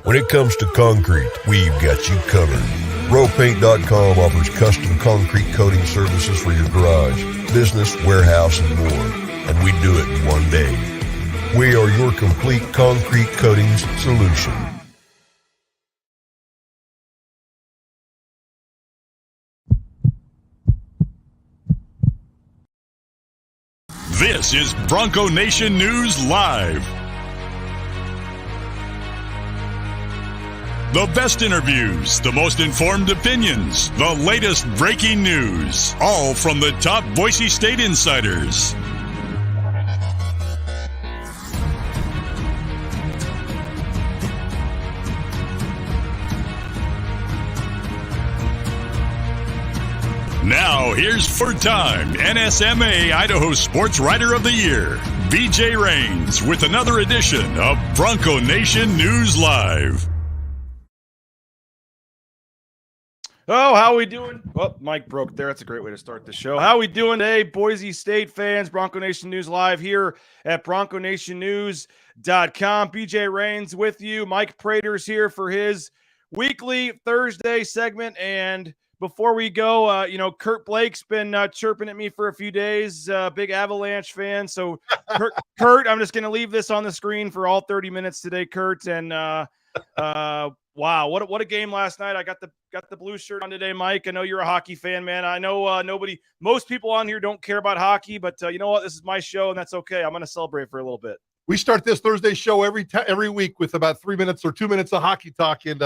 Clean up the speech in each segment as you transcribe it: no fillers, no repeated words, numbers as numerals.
When it comes to concrete, we've got you covered. RowPaint.com offers custom concrete coating services for your garage, business, warehouse, and more. And we do it in one day. We are your complete concrete coatings solution. This is Bronco Nation News Live. The best interviews, the most informed opinions, the latest breaking news, all from the top Boise State insiders. Now, here's four-time NSMA Idaho Sports Writer of the Year, BJ Rains, with another edition of Bronco Nation News Live. Oh, how we doing? Well, Mike broke there. That's a great way to start the show. How we doing today, Boise State fans? Bronco Nation News Live here at BroncoNationNews.com. BJ Rains with you. Mike Prater's here for his weekly Thursday segment. And before we go, Kurt Blake's been chirping at me for a few days. Big Avalanche fan. So, Kurt, I'm just going to leave this on the screen for all 30 minutes today, Kurt. And wow, what a game last night. I got the blue shirt on today, Mike. I know you're a hockey fan, man. I know most people on here don't care about hockey, but you know what? This is my show, and that's okay. I'm going to celebrate for a little bit. We start this Thursday show every week with about 3 minutes or 2 minutes of hockey talk, and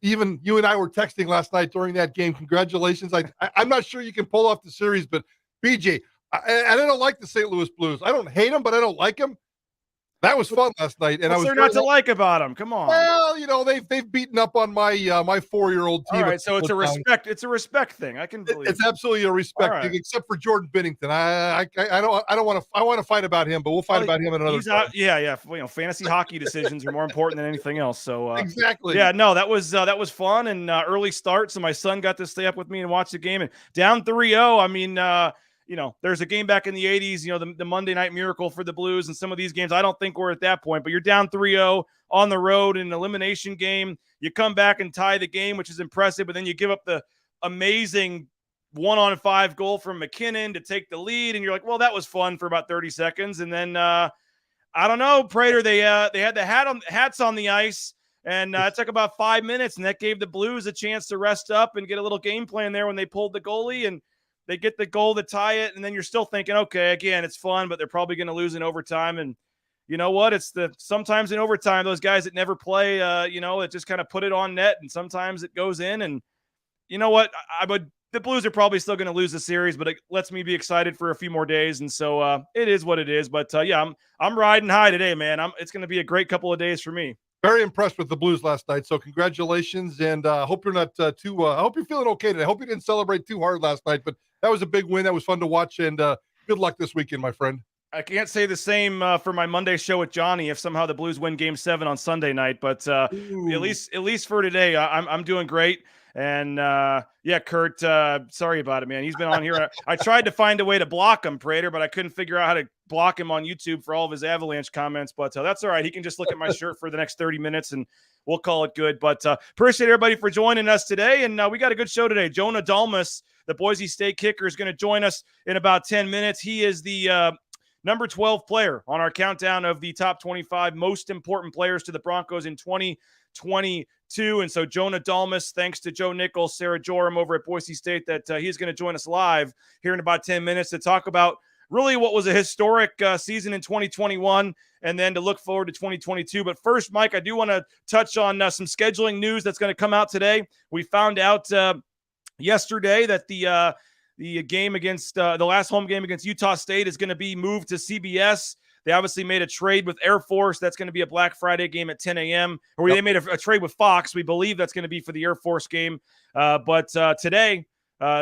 even you and I were texting last night during that game. Congratulations. I'm not sure you can pull off the series, but BJ, I don't like the St. Louis Blues. I don't hate them, but I don't like them. That was fun last night. And What's there not to like about them? Come on. Well, they've beaten up on my 4-year-old team. All right, so it's a respect thing. I can believe it's absolutely a respect thing, except for Jordan Binnington. I want to fight about him, but we'll fight about him another time. Yeah. Fantasy hockey decisions are more important than anything else. So exactly. Yeah, no, that was fun and early start. So my son got to stay up with me and watch the game. And down 3-0. I mean, there's a game back in the 80s, the Monday Night Miracle for the Blues, and some of these games, I don't think we're at that point, but you're down 3-0 on the road in an elimination game. You come back and tie the game, which is impressive, but then you give up the amazing 1-on-5 goal from McKinnon to take the lead, and you're like, well, that was fun for about 30 seconds. And then, I don't know, Prater, they had the hats on the ice, and it took about 5 minutes, and that gave the Blues a chance to rest up and get a little game plan there when they pulled the goalie, and they get the goal to tie it, and then you're still thinking, okay, again, it's fun, but they're probably going to lose in overtime. And you know what? Sometimes in overtime, those guys that never play, it just kind of put it on net, and sometimes it goes in. And you know what? The Blues are probably still going to lose the series, but it lets me be excited for a few more days. And so it is what it is. But I'm riding high today, man. It's going to be a great couple of days for me. Very impressed with the Blues last night. So congratulations, and hope you're not I hope you're feeling okay today. I hope you didn't celebrate too hard last night, but that was a big win. That was fun to watch, and good luck this weekend, my friend. I can't say the same for my Monday show with Johnny if somehow the Blues win Game 7 on Sunday night. But at least for today, I'm doing great. And Kurt, sorry about it, man. He's been on here. I tried to find a way to block him, Prater, but I couldn't figure out how to block him on YouTube for all of his Avalanche comments. But that's all right. He can just look at my shirt for the next 30 minutes, and we'll call it good. But appreciate everybody for joining us today. And we got a good show today. Jonah Dalmas, the Boise State kicker, is going to join us in about 10 minutes. He is the number 12 player on our countdown of the top 25 most important players to the Broncos in 2022. And so Jonah Dalmas, thanks to Joe Nichols, Sarah Joram over at Boise State, that he's going to join us live here in about 10 minutes to talk about really what was a historic season in 2021 and then to look forward to 2022. But first, Mike, I do want to touch on some scheduling news that's going to come out today. We found out yesterday that the game against the last home game against Utah State is going to be moved to CBS. They obviously made a trade with Air Force. That's going to be a Black Friday game at 10 a.m. Or They made a trade with Fox. We believe that's going to be for the Air Force game. But today,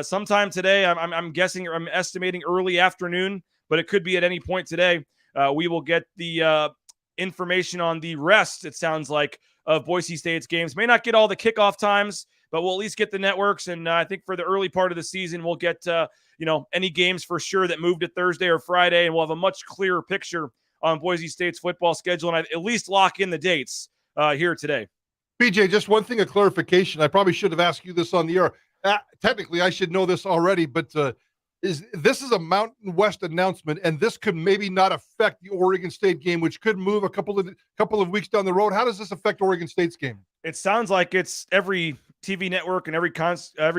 sometime today, I'm guessing, I'm estimating early afternoon, but it could be at any point today. We will get the information on the rest, it sounds like, of Boise State's games. May not get all the kickoff times, but we'll at least get the networks. And I think for the early part of the season, we'll get any games for sure that moved to Thursday or Friday, and we'll have a much clearer picture on Boise State's football schedule, and I'd at least lock in the dates here today. BJ, just one thing of clarification. I probably should have asked you this on the air. Technically, I should know this already, but this is a Mountain West announcement, and this could maybe not affect the Oregon State game, which could move a couple of weeks down the road. How does this affect Oregon State's game? It sounds like it's every TV network and every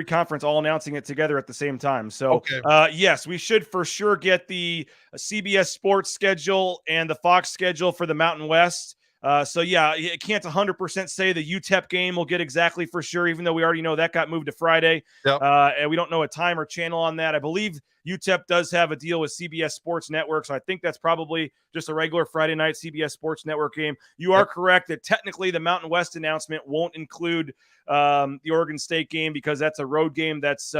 conference all announcing it together at the same time. So, okay. Yes, we should for sure get the CBS Sports schedule and the Fox schedule for the Mountain West. So yeah, I can't 100% say the UTEP game will get exactly for sure, even though we already know that got moved to Friday. Yep. And we don't know a time or channel on that. I believe UTEP does have a deal with CBS Sports Network, so I think that's probably just a regular Friday night CBS Sports Network game. You are correct that technically the Mountain West announcement won't include the Oregon State game because that's a road game that's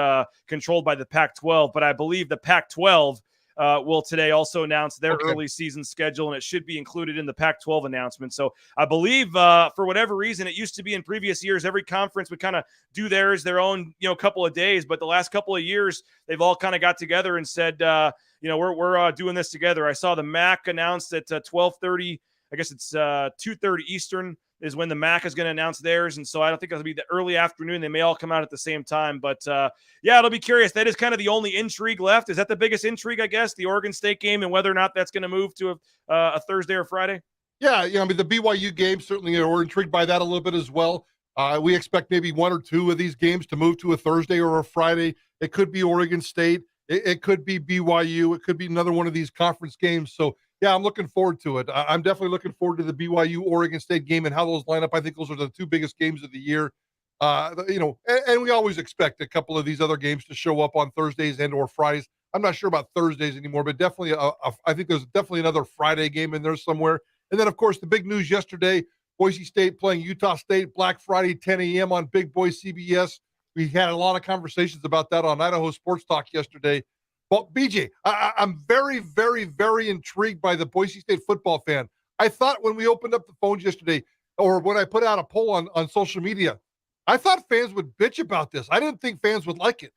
controlled by the Pac-12, but I believe the Pac-12 will today also announce their early season schedule, and it should be included in the Pac-12 announcement. So I believe for whatever reason, it used to be in previous years, every conference would kind of do theirs their own, couple of days. But the last couple of years, they've all kind of got together and said, we're doing this together. I saw the MAC announced at 12:30. I guess it's 2:30 Eastern is when the MAC is going to announce theirs. And so I don't think it'll be the early afternoon. They may all come out at the same time. But, it'll be curious. That is kind of the only intrigue left. Is that the biggest intrigue, I guess, the Oregon State game and whether or not that's going to move to a Thursday or Friday? Yeah, the BYU game, certainly we're intrigued by that a little bit as well. We expect maybe one or two of these games to move to a Thursday or a Friday. It could be Oregon State. It could be BYU. It could be another one of these conference games. So, yeah, I'm looking forward to it. I'm definitely looking forward to the BYU-Oregon State game and how those line up. I think those are the two biggest games of the year. And we always expect a couple of these other games to show up on Thursdays and or Fridays. I'm not sure about Thursdays anymore, but definitely, I think there's definitely another Friday game in there somewhere. And then, of course, the big news yesterday, Boise State playing Utah State, Black Friday, 10 a.m. on Big Boy CBS. We had a lot of conversations about that on Idaho Sports Talk yesterday. Well, BJ, I'm very, very, very intrigued by the Boise State football fan. I thought when we opened up the phones yesterday, or when I put out a poll on social media, I thought fans would bitch about this. I didn't think fans would like it.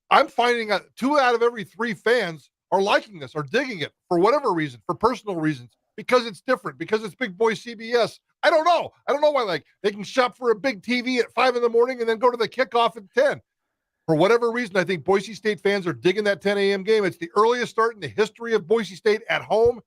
I'm finding out 2 out of every 3 fans are liking this, are digging it for whatever reason, for personal reasons, because it's different, because it's Big Boy CBS. I don't know why. Like, they can shop for a big TV at 5 a.m. and then go to the kickoff at 10. For whatever reason, I think Boise State fans are digging that 10 a.m. game. It's the earliest start in the history of Boise State at home.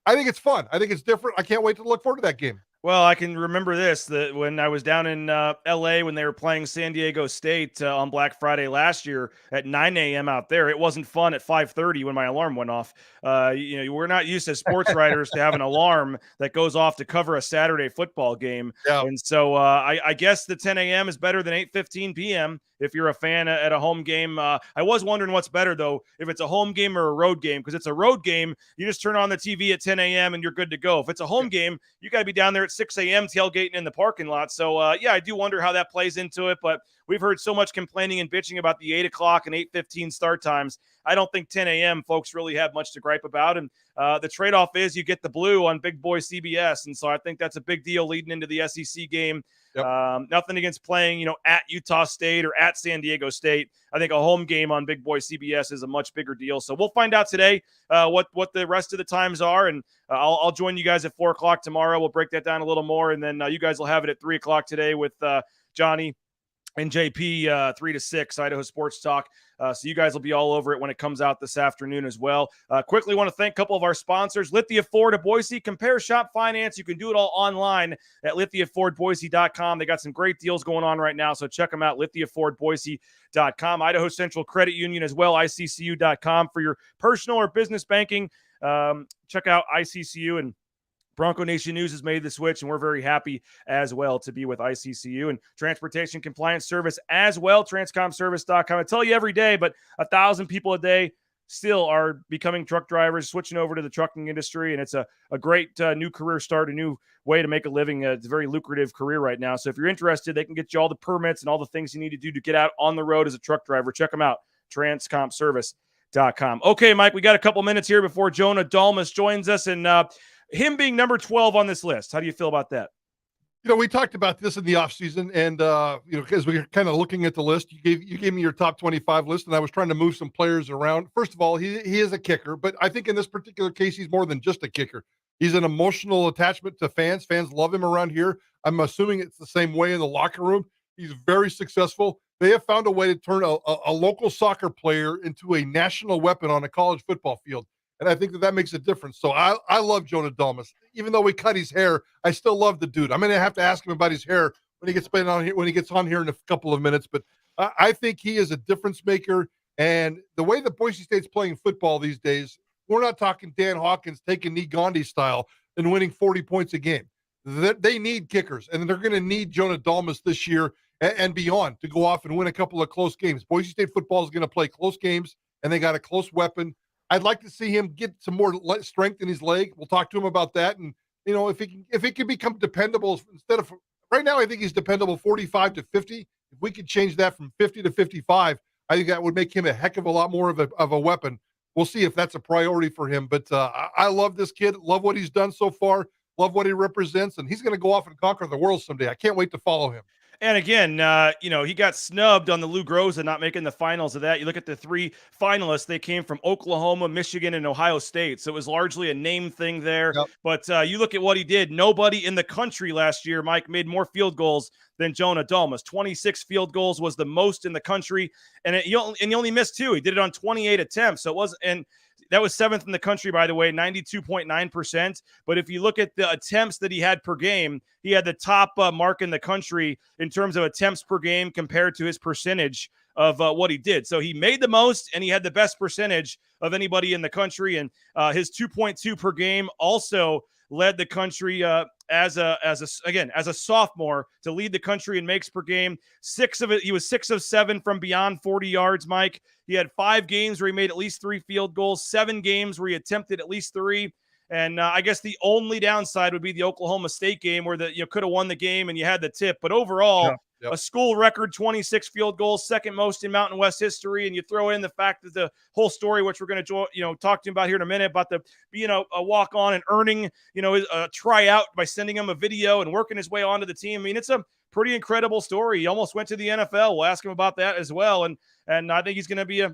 I think it's fun. I think it's different. I can't wait to look forward to that game. Well, I can remember this, that when I was down in L.A. when they were playing San Diego State on Black Friday last year at 9 a.m. out there, it wasn't fun at 5:30 when my alarm went off. We're not used as sports writers to have an alarm that goes off to cover a Saturday football game. Yeah. And so I guess the 10 a.m. is better than 8:15 p.m. if you're a fan at a home game. I was wondering what's better, though, if it's a home game or a road game, because it's a road game, you just turn on the TV at 10 a.m. and you're good to go. If it's a home game, you got to be down there at 6 a.m. tailgating in the parking lot. So, I do wonder how that plays into it, but we've heard so much complaining and bitching about the 8 o'clock and 8:15 start times. I don't think 10 a.m. folks really have much to gripe about, and the trade-off is you get the blue on Big Boy CBS, and so I think that's a big deal leading into the SEC game. Yep. Nothing against playing, at Utah State or at San Diego State. I think a home game on Big Boy CBS is a much bigger deal. So we'll find out today what the rest of the times are, and I'll join you guys at 4 o'clock tomorrow. We'll break that down a little more, and then you guys will have it at 3 o'clock today with Johnny and JP, 3 to 6, Idaho Sports Talk. So you guys will be all over it when it comes out this afternoon as well. Quickly want to thank a couple of our sponsors. Lithia Ford of Boise. Compare, shop, finance. You can do it all online at lithiafordboise.com. They got some great deals going on right now, so check them out, lithiafordboise.com. Idaho Central Credit Union as well, iccu.com for your personal or business banking. Check out ICCU, and Bronco Nation News has made the switch, and we're very happy as well to be with ICCU. And Transportation Compliance Service as well, transcomservice.com. I tell you every day, but 1,000 people a day still are becoming truck drivers, switching over to the trucking industry, and it's a great new career start, a new way to make a living. It's a very lucrative career right now. So if you're interested, they can get you all the permits and all the things you need to do to get out on the road as a truck driver. Check them out, transcomservice.com. Okay, Mike, we got a couple minutes here before Jonah Dalmas joins us, and him being number 12 on this list, how do you feel about that? We talked about this in the offseason, and as we were kind of looking at the list, you gave me your top 25 list, and I was trying to move some players around. First of all, he is a kicker, but I think in this particular case, he's more than just a kicker. He's an emotional attachment to fans. Fans love him around here. I'm assuming it's the same way in the locker room. He's very successful. They have found a way to turn a local soccer player into a national weapon on a college football field. And I think that makes a difference. So I love Jonah Dalmas. Even though we cut his hair, I still love the dude. I'm going to have to ask him about his hair when he gets on here, when he gets on here in a couple of minutes. But I think he is a difference maker. And the way that Boise State's playing football these days, we're not talking Dan Hawkins taking knee Gandhi style and winning 40 points a game. They need kickers, and they're going to need Jonah Dalmas this year and beyond to go off and win a couple of close games. Boise State football is going to play close games, and they got a close weapon. I'd like to see him get some more strength in his leg. We'll talk to him about that. And, if he can become dependable instead of right now, I think he's dependable 45 to 50. If we could change that from 50 to 55, I think that would make him a heck of a lot more of a weapon. We'll see if that's a priority for him. But I love this kid, love what he's done so far, love what he represents, and he's going to go off and conquer the world someday. I can't wait to follow him. And again, he got snubbed on the Lou Groza not making the finals of that. You look at the three finalists, they came from Oklahoma, Michigan, and Ohio State. So it was largely a name thing there. Yep. But you look at what he did. Nobody in the country last year, Mike, made more field goals than Jonah Dalmas. 26 field goals was the most in the country. And he only missed 2. He did it on 28 attempts. So it wasn't, and that was 7th in the country, by the way, 92.9%. But if you look at the attempts that he had per game, he had the top mark in the country in terms of attempts per game compared to his percentage of what he did. So he made the most, and he had the best percentage of anybody in the country. And his 2.2 per game also led the country as a sophomore to lead the country in makes per game. He was 6 of 7 from beyond 40 yards, Mike. He had 5 games where he made at least 3 field goals, 7 games where he attempted at least 3. And I guess the only downside would be the Oklahoma State game where you could have won the game and you had the tip. But overall, a school record 26 field goals, second most in Mountain West history. And you throw in the fact that the whole story, which we're going to talk to him about here in a minute, about the being a walk on and earning a tryout by sending him a video and working his way onto the team. I mean, it's a pretty incredible story. He almost went to the NFL. We'll ask him about that as well. And I think he's going to be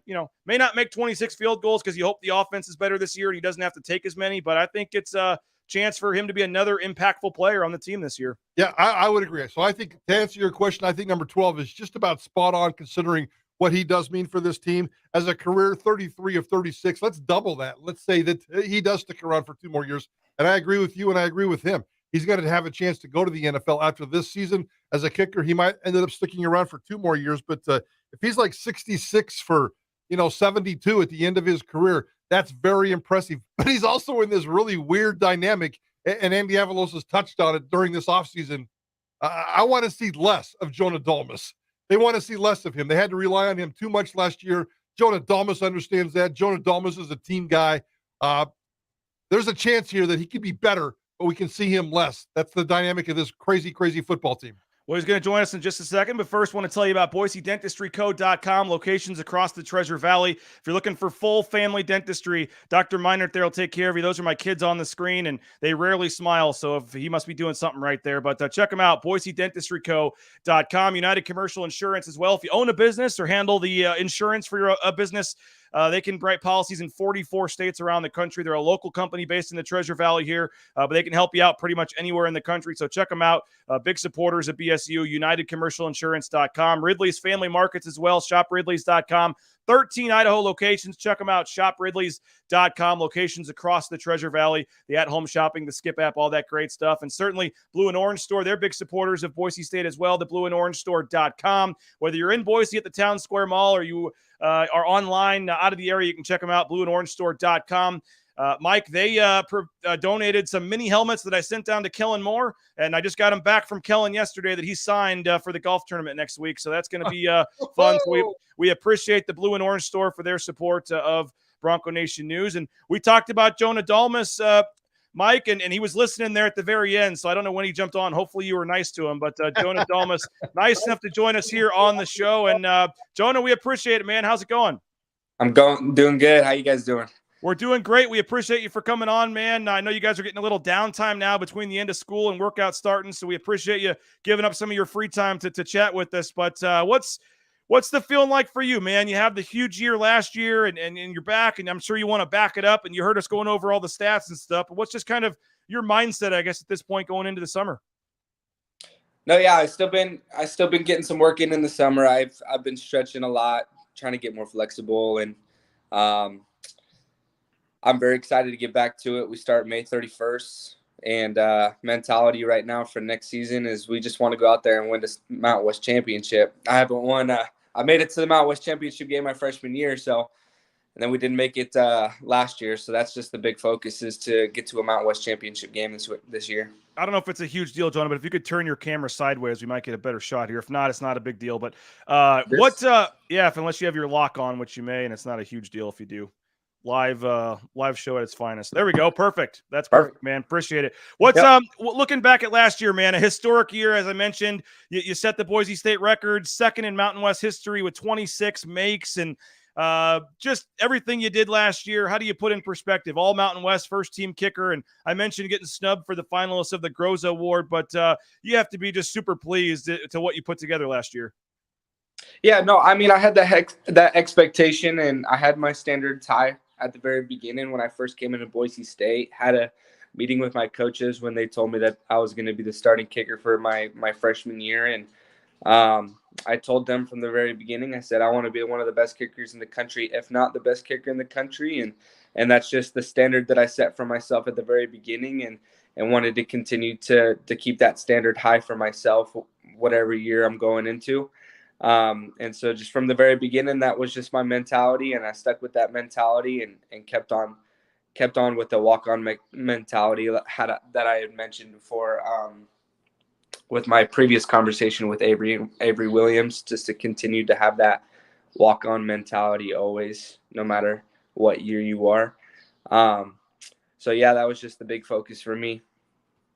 may not make 26 field goals because you hope the offense is better this year and he doesn't have to take as many, but I think it's a chance for him to be another impactful player on the team this year. Yeah, I would agree. So I think to answer your question, I think number 12 is just about spot on considering what he does mean for this team as a career 33 of 36. Let's double that. Let's say that he does stick around for 2 more years. And I agree with you and I agree with him. He's going to have a chance to go to the NFL after this season as a kicker. He might end up sticking around for 2 more years, but if he's like 66 for 72 at the end of his career, that's very impressive. But he's also in this really weird dynamic, and Andy Avalos has touched on it during this offseason. I want to see less of Jonah Dalmas. They want to see less of him. They had to rely on him too much last year. Jonah Dalmas understands that. Jonah Dalmas is a team guy. There's a chance here that he could be better, but we can see him less. That's the dynamic of this crazy, crazy football team. Well, he's going to join us in just a second, but first, I want to tell you about BoiseDentistryCo.com, locations across the Treasure Valley. If you're looking for full family dentistry, Dr. Meinert there will take care of you. Those are my kids on the screen, and they rarely smile, so if he must be doing something right there. But check them out, BoiseDentistryCo.com, United Commercial Insurance as well. If you own a business or handle the insurance for your business, they can write policies in 44 states around the country. They're a local company based in the Treasure Valley here, but they can help you out pretty much anywhere in the country. So check them out. Big supporters of BSU, UnitedCommercialInsurance.com. Ridley's Family Markets as well, ShopRidley's.com. 13 Idaho locations. Check them out, ShopRidley's.com. Locations across the Treasure Valley, the at-home shopping, the Skip app, all that great stuff. And certainly Blue and Orange Store, they're big supporters of Boise State as well, the blueandorangestore.com. Whether you're in Boise at the Town Square Mall or you are online out of the area, you can check them out, blueandorangestore.com. Mike, they donated some mini helmets that I sent down to Kellen Moore, and I just got him back from Kellen yesterday that he signed for the golf tournament next week. So that's going to be fun. So we appreciate the Blue and Orange Store for their support of Bronco Nation News. And we talked about Jonah Dalmas, Mike, and he was listening there at the very end, so I don't know when he jumped on. Hopefully you were nice to him, but Jonah Dalmas, nice enough to join us here on the show. And Jonah, we appreciate it, man. How's it going? I'm doing good. How you guys doing? We're doing great. We appreciate you for coming on, man. I know you guys are getting a little downtime now between the end of school and workout starting, so we appreciate you giving up some of your free time to chat with us. But what's the feeling like for you, man? You have the huge year last year, and you're back, and I'm sure you want to back it up, and you heard us going over all the stats and stuff. But what's just kind of your mindset, I guess, at this point going into the summer? No, yeah, I still been getting some work in the summer. I've been stretching a lot, trying to get more flexible, and I'm very excited to get back to it. We start May 31st, and mentality right now for next season is we just want to go out there and win this Mountain West championship. I haven't won. I made it to the Mountain West championship game my freshman year, and then we didn't make it last year. So that's just the big focus, is to get to a Mountain West championship game this year. I don't know if it's a huge deal, Jonah, but if you could turn your camera sideways, we might get a better shot here. If not, it's not a big deal. But unless you have your lock on, which you may, and it's not a huge deal if you do. Live show at its finest. There we go. Perfect. That's perfect, man. Appreciate it. What's looking back at last year, man? A historic year, as I mentioned. You set the Boise State record, second in Mountain West history with 26 makes, and just everything you did last year. How do you put in perspective? All Mountain West first team kicker, and I mentioned getting snubbed for the finalists of the Groza Award, but you have to be just super pleased to what you put together last year. Yeah, no, I mean, I had that expectation, and I had my standards high at the very beginning when I first came into Boise State. Had a meeting with my coaches when they told me that I was going to be the starting kicker for my freshman year, and I told them from the very beginning, I said, I want to be one of the best kickers in the country, if not the best kicker in the country. And that's just the standard that I set for myself at the very beginning, and wanted to continue to keep that standard high for myself, whatever year I'm going into. And so just from the very beginning, that was just my mentality, and I stuck with that mentality and kept on with the walk-on mentality that I had mentioned before, with my previous conversation with Avery Williams, just to continue to have that walk-on mentality always, no matter what year you are. So yeah, that was just the big focus for me.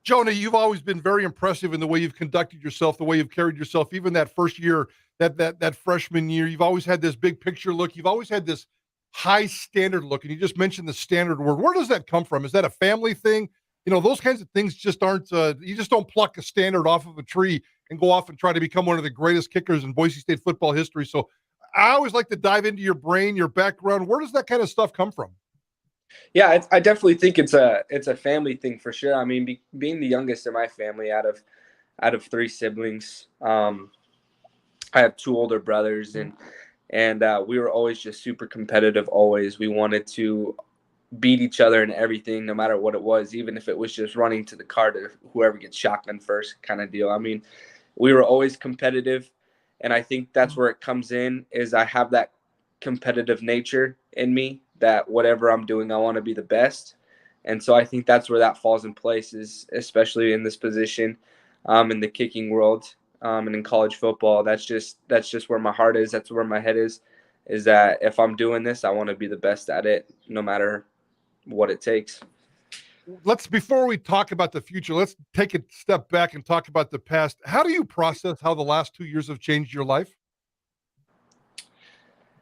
Jonah, you've always been very impressive in the way you've conducted yourself, the way you've carried yourself. Even that first year, that freshman year, you've always had this big picture look. You've always had this high standard look. And you just mentioned the standard word. Where does that come from? Is that a family thing? You know, those kinds of things just aren't, you just don't pluck a standard off of a tree and go off and try to become one of the greatest kickers in Boise State football history. So I always like to dive into your brain, your background. Where does that kind of stuff come from? Yeah, I definitely think it's a family thing for sure. I mean, being the youngest in my family out of three siblings, I have two older brothers, and we were always just super competitive. Always, we wanted to beat each other in everything, no matter what it was, even if it was just running to the car to whoever gets shotgun first kind of deal. I mean, we were always competitive, and I think that's where it comes in, is I have that competitive nature in me, that whatever I'm doing, I want to be the best. And so I think that's where that falls in place, is especially in this position, in the kicking world, and in college football. That's just where my heart is. That's where my head is that if I'm doing this, I want to be the best at it, no matter what it takes. Before we talk about the future, let's take a step back and talk about the past. How do you process how the last 2 years have changed your life?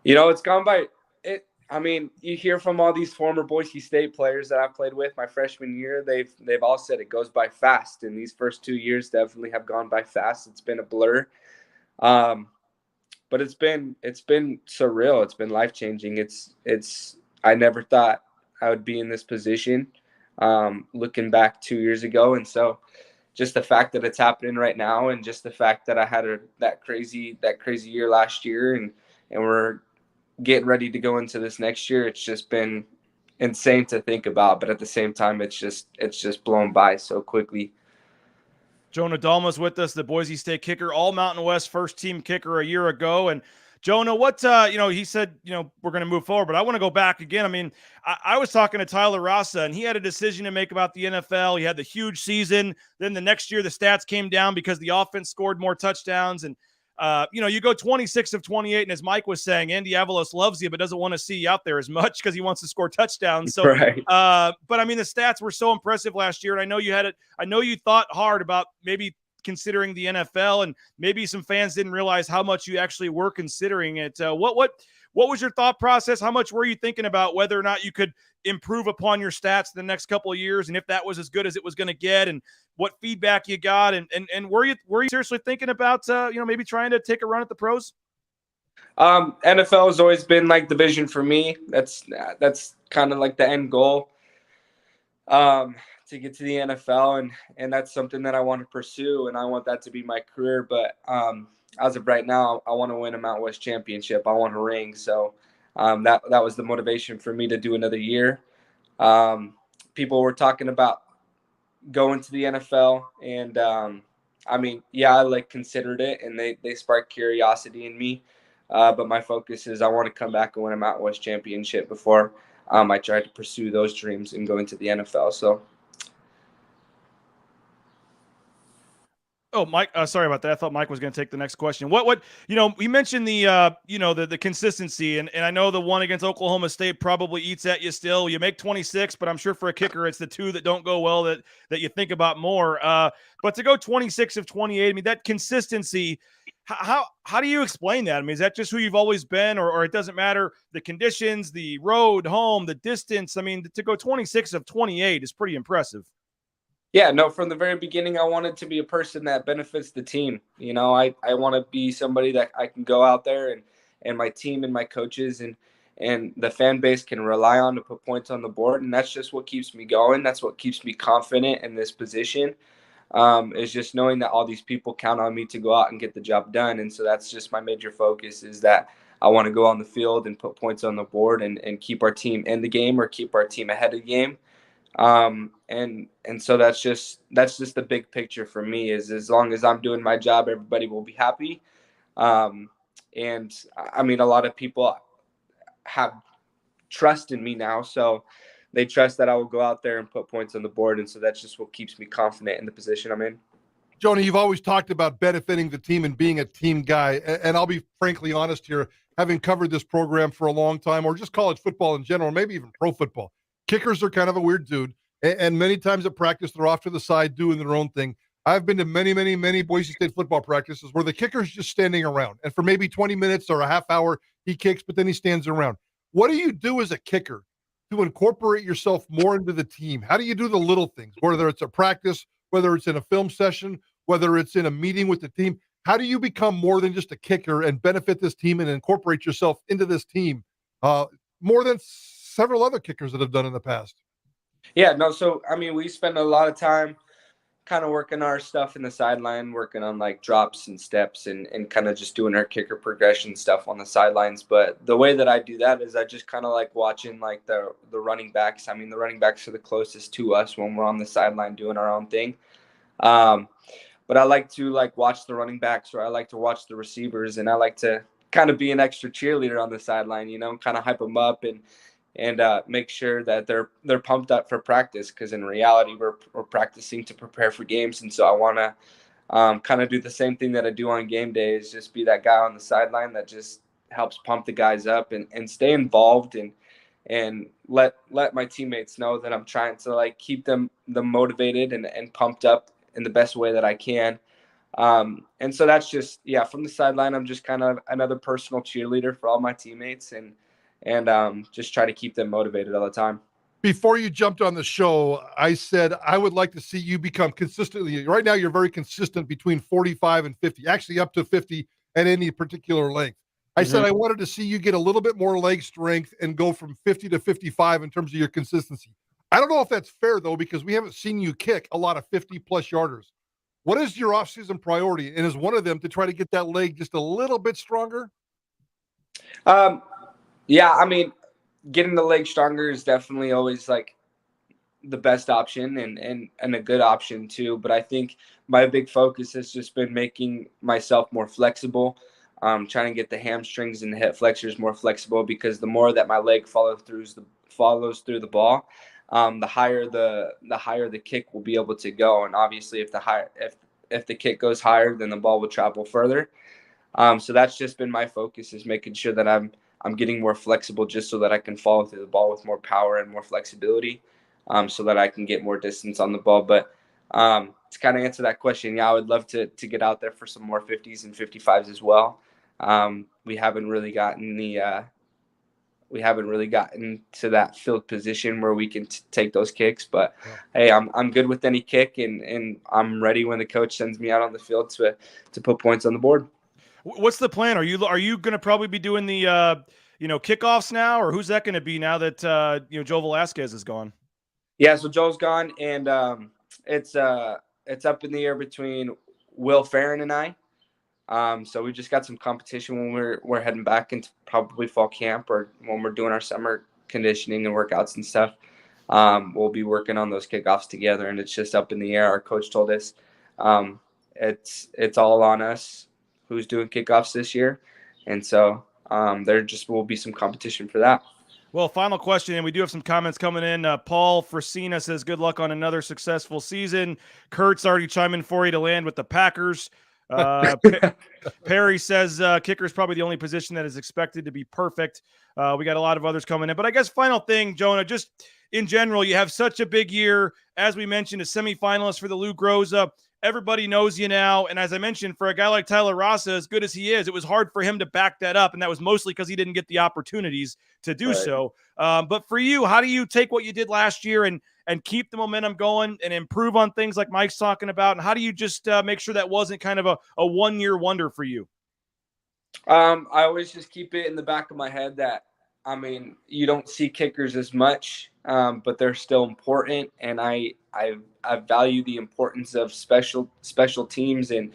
You know, it's gone by it. I mean, you hear from all these former Boise State players that I've played with my freshman year. They've all said it goes by fast, and these first 2 years definitely have gone by fast. It's been a blur, but it's been surreal. It's been life changing. I never thought I would be in this position, looking back 2 years ago, and so just the fact that it's happening right now, and just the fact that I had that crazy year last year, and we're getting ready to go into this next year. It's just been insane to think about, but at the same time, it's just blown by so quickly. Jonah Dalmas with us, the Boise State kicker, all Mountain West first team kicker a year ago. And Jonah, what, he said, we're going to move forward, but I want to go back again. I mean, I was talking to Tyler Rasa, and he had a decision to make about the NFL. He had the huge season. Then the next year, the stats came down because the offense scored more touchdowns. And, you go 26 of 28, and as Mike was saying, Andy Avalos loves you, but doesn't want to see you out there as much because he wants to score touchdowns. So, right. But I mean, the stats were so impressive last year, and I know you had it. I know you thought hard about maybe considering the NFL, and maybe some fans didn't realize how much you actually were considering it. What was your thought process? How much were you thinking about whether or not you could improve upon your stats in the next couple of years, and if that was as good as it was going to get, and what feedback you got, and were you seriously thinking about maybe trying to take a run at the pros? NFL has always been like the vision for me. That's kind of like the end goal. to get to the NFL, and that's something that I want to pursue, and I want that to be my career. But as of right now, I want to win a Mountain West championship. I want a ring. So that was the motivation for me to do another year. People were talking about going to the NFL, and I mean, yeah, I like considered it, and they sparked curiosity in me. But my focus is I want to come back and win a Mountain West championship before I try to pursue those dreams and go into the NFL. So. Oh, Mike, sorry about that. I thought Mike was going to take the next question. What, you mentioned the consistency, and I know the one against Oklahoma State probably eats at you still. You make 26, but I'm sure for a kicker, it's the two that don't go well that you think about more. But to go 26 of 28, I mean, that consistency, how do you explain that? I mean, is that just who you've always been, or it doesn't matter the conditions, the road, home, the distance? I mean, to go 26 of 28 is pretty impressive. Yeah, no, from the very beginning, I wanted to be a person that benefits the team. You know, I want to be somebody that I can go out there and my team and my coaches and the fan base can rely on to put points on the board. And that's just what keeps me going. That's what keeps me confident in this position, is just knowing that all these people count on me to go out and get the job done. And so that's just my major focus, is that I want to go on the field and put points on the board and keep our team in the game or keep our team ahead of the game. And so that's just the big picture for me, is as long as I'm doing my job, everybody will be happy. And I mean, a lot of people have trust in me now, so they trust that I will go out there and put points on the board. And so that's just what keeps me confident in the position I'm in. Jonah, you've always talked about benefiting the team and being a team guy. And I'll be frankly honest here, having covered this program for a long time, or just college football in general, maybe even pro football. Kickers are kind of a weird dude, and many times at practice, they're off to the side doing their own thing. I've been to many, many, many Boise State football practices where the kicker's just standing around, and for maybe 20 minutes or a half hour, he kicks, but then he stands around. What do you do as a kicker to incorporate yourself more into the team? How do you do the little things, whether it's a practice, whether it's in a film session, whether it's in a meeting with the team? How do you become more than just a kicker and benefit this team and incorporate yourself into this team more than several other kickers that have done in the past? Yeah, no, so, I mean, we spend a lot of time kind of working our stuff in the sideline, working on like drops and steps and kind of just doing our kicker progression stuff on the sidelines. But the way that I do that is I just kind of like watching like the running backs. I mean, the running backs are the closest to us when we're on the sideline doing our own thing. But I like to like watch the running backs, or I like to watch the receivers, and I like to kind of be an extra cheerleader on the sideline, you know, kind of hype them up and make sure that they're pumped up for practice, because in reality we're practicing to prepare for games. And so I want to kind of do the same thing that I do on game day, is just be that guy on the sideline that just helps pump the guys up and stay involved and let my teammates know that I'm trying to like keep them motivated and pumped up in the best way that I can. And so that's just, yeah, from the sideline, I'm just kind of another personal cheerleader for all my teammates and just try to keep them motivated all the time. Before you jumped on the show, I said I would like to see you become consistently. Right now, you're very consistent between 45 and 50, actually up to 50 at any particular length. I said I wanted to see you get a little bit more leg strength and go from 50 to 55 in terms of your consistency. I don't know if that's fair, though, because we haven't seen you kick a lot of 50-plus yarders. What is your offseason priority? And is one of them to try to get that leg just a little bit stronger? Yeah, I mean, getting the leg stronger is definitely always like the best option and a good option too. But I think my big focus has just been making myself more flexible, trying to get the hamstrings and the hip flexors more flexible, because the more that my leg follows through the ball, the higher the kick will be able to go. And obviously, if the kick goes higher, then the ball will travel further. So that's just been my focus, is making sure that I'm getting more flexible, just so that I can follow through the ball with more power and more flexibility, so that I can get more distance on the ball. But to kind of answer that question, yeah, I would love to get out there for some more 50s and 55s as well. We haven't really gotten to that field position where we can take those kicks. But hey, I'm good with any kick, and I'm ready when the coach sends me out on the field to put points on the board. What's the plan? Are you going to probably be doing the kickoffs now, or who's that going to be now that Joe Velasquez is gone? Yeah, so Joel's gone, and it's up in the air between Will Farron and I. So we just got some competition when we're heading back into probably fall camp, or when we're doing our summer conditioning and workouts and stuff. We'll be working on those kickoffs together, and it's just up in the air. Our coach told us it's all on us who's doing kickoffs this year, and so there just will be some competition for that. Well, final question, and we do have some comments coming in. Paul Frasina says, good luck on another successful season. Kurt's already chiming for you to land with the Packers. Perry says kicker is probably the only position that is expected to be perfect. We got a lot of others coming in. But I guess final thing, Jonah, just in general, you have such a big year. As we mentioned, a semifinalist for the Lou Groza. Everybody knows you now. And as I mentioned, for a guy like Tyler Rasa, as good as he is, it was hard for him to back that up. And that was mostly because he didn't get the opportunities to do so. But for you, how do you take what you did last year and keep the momentum going and improve on things like Mike's talking about? And how do you just make sure that wasn't kind of a one-year wonder for you? I always just keep it in the back of my head that, I mean, you don't see kickers as much, but they're still important. And I value the importance of special teams and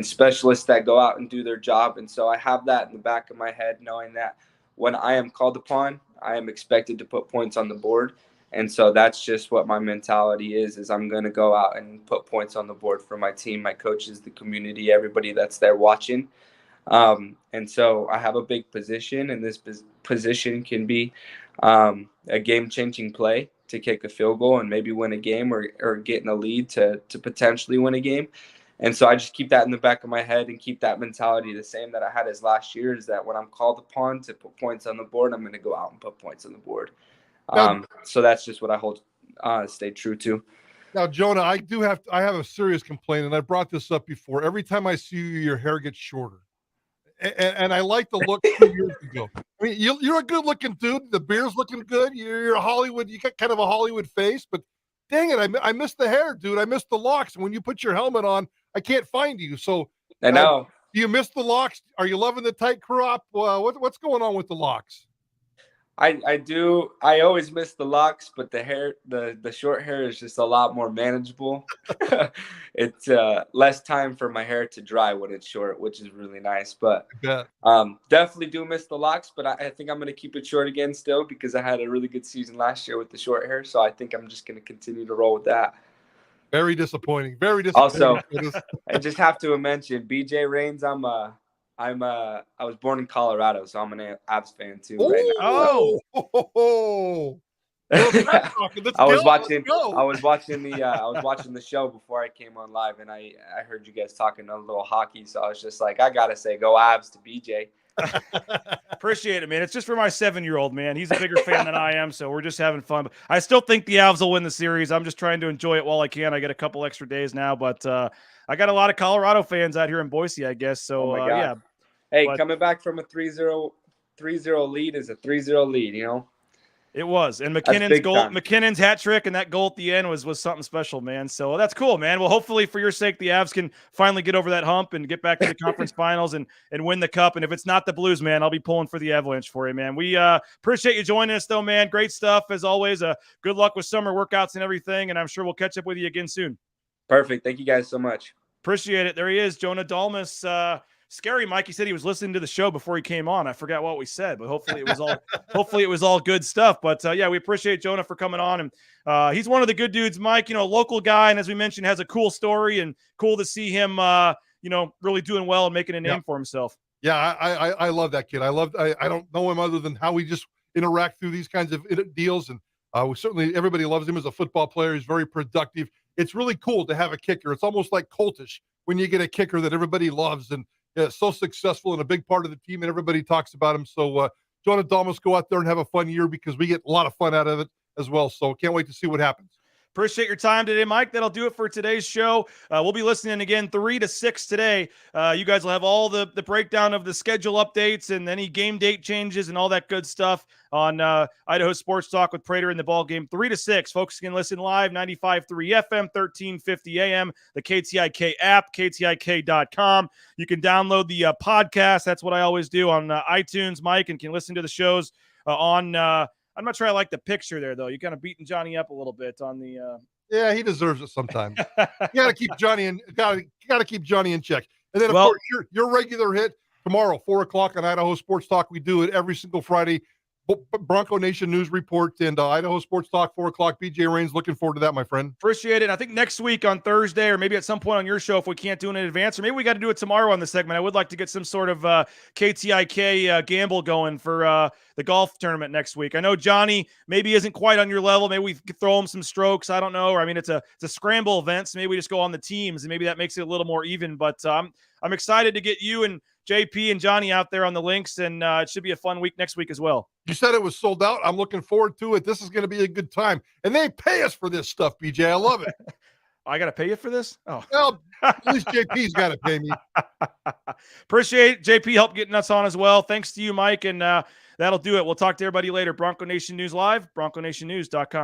specialists that go out and do their job. And so I have that in the back of my head, knowing that when I am called upon, I am expected to put points on the board. And so that's just what my mentality is I'm going to go out and put points on the board for my team, my coaches, the community, everybody that's there watching. And so I have a big position, and this position can be a game-changing play to kick a field goal and maybe win a game, or get in a lead to potentially win a game. And so I just keep that in the back of my head and keep that mentality the same that I had as last year, is that when I'm called upon to put points on the board, I'm going to go out and put points on the board. So that's just what I stay true to. Now, Jonah, I have a serious complaint, and I brought this up before. Every time I see you, your hair gets shorter. And I like the look 2 years ago. I mean, you're a good-looking dude. The beard's looking good. You're a Hollywood. You got kind of a Hollywood face, but dang it, I missed the hair, dude. I missed the locks. And when you put your helmet on, I can't find you. So I know. Do you miss the locks? Are you loving the tight crop? What's going on with the locks? I do. I always miss the locks, but the hair, the short hair is just a lot more manageable. It's less time for my hair to dry when it's short, which is really nice. But definitely do miss the locks. But I think I'm going to keep it short again still, because I had a really good season last year with the short hair. So I think I'm just going to continue to roll with that. Very disappointing. Very disappointing. Also, I just have to mention BJ Rains. I was born in Colorado, so I'm an Avs fan too. Right now. I was watching the show before I came on live, and I heard you guys talking a little hockey, so I was just like, I gotta say, go Avs to BJ. Appreciate it, man. It's just for my 7-year-old, man. He's a bigger fan than I am, so we're just having fun. But I still think the Avs will win the series. I'm just trying to enjoy it while I can. I get a couple extra days now, but I got a lot of Colorado fans out here in Boise, I guess. So yeah. Hey, coming back from a 3-0 lead is a 3-0 lead, you know? It was. And McKinnon's hat trick and that goal at the end was something special, man. So that's cool, man. Well, hopefully for your sake, the Avs can finally get over that hump and get back to the conference finals and win the cup. And if it's not the Blues, man, I'll be pulling for the Avalanche for you, man. We appreciate you joining us, though, man. Great stuff, as always. Good luck with summer workouts and everything, and I'm sure we'll catch up with you again soon. Perfect. Thank you guys so much. Appreciate it. There he is, Jonah Dalmas. Scary Mike. He said he was listening to the show before he came on. I forgot what we said, but hopefully it was all good stuff. But yeah, we appreciate Jonah for coming on, and he's one of the good dudes, Mike. You know, a local guy, and as we mentioned, has a cool story, and cool to see him, really doing well and making a name for himself. Yeah, I love that kid. I don't know him other than how we just interact through these kinds of deals, and everybody loves him as a football player. He's very productive. It's really cool to have a kicker. It's almost like cultish when you get a kicker that everybody loves and so successful and a big part of the team, and everybody talks about him. So Jonah Dalmas, go out there and have a fun year, because we get a lot of fun out of it as well. So can't wait to see what happens. Appreciate your time today, Mike. That'll do it for today's show. We'll be listening again 3 to 6 today. You guys will have all the breakdown of the schedule updates and any game date changes and all that good stuff on Idaho Sports Talk with Prater in the ball game 3 to 6. Folks can listen live 95.3 FM, 1350 AM, the KTIK app, KTIK.com. You can download the podcast. That's what I always do on iTunes, Mike, and can listen to the shows on I'm not sure I like the picture there, though. You kind of beating Johnny up a little bit on the. Yeah, he deserves it sometimes. You got to keep Johnny in. Got to keep Johnny in check. And then, of course, your regular hit tomorrow, 4:00 on Idaho Sports Talk. We do it every single Friday. Bronco Nation News Report and Idaho Sports Talk, 4:00. BJ Rains, looking forward to that, my friend. Appreciate it. I think next week on Thursday, or maybe at some point on your show, if we can't do it in advance, or maybe we got to do it tomorrow on the segment. I would like to get some sort of KTIK gamble going for the golf tournament next week. I know Johnny maybe isn't quite on your level. Maybe we could throw him some strokes. I don't know. Or I mean, it's a scramble event, so maybe we just go on the teams, and maybe that makes it a little more even. But I'm excited to get you and JP and Johnny out there on the links, and it should be a fun week next week as well. You said it was sold out. I'm looking forward to it. This is going to be a good time. And they pay us for this stuff, BJ. I love it. I got to pay you for this? Oh. Well, at least JP's got to pay me. Appreciate JP help getting us on as well. Thanks to you, Mike, and that'll do it. We'll talk to everybody later. Bronco Nation News Live, bronconationnews.com.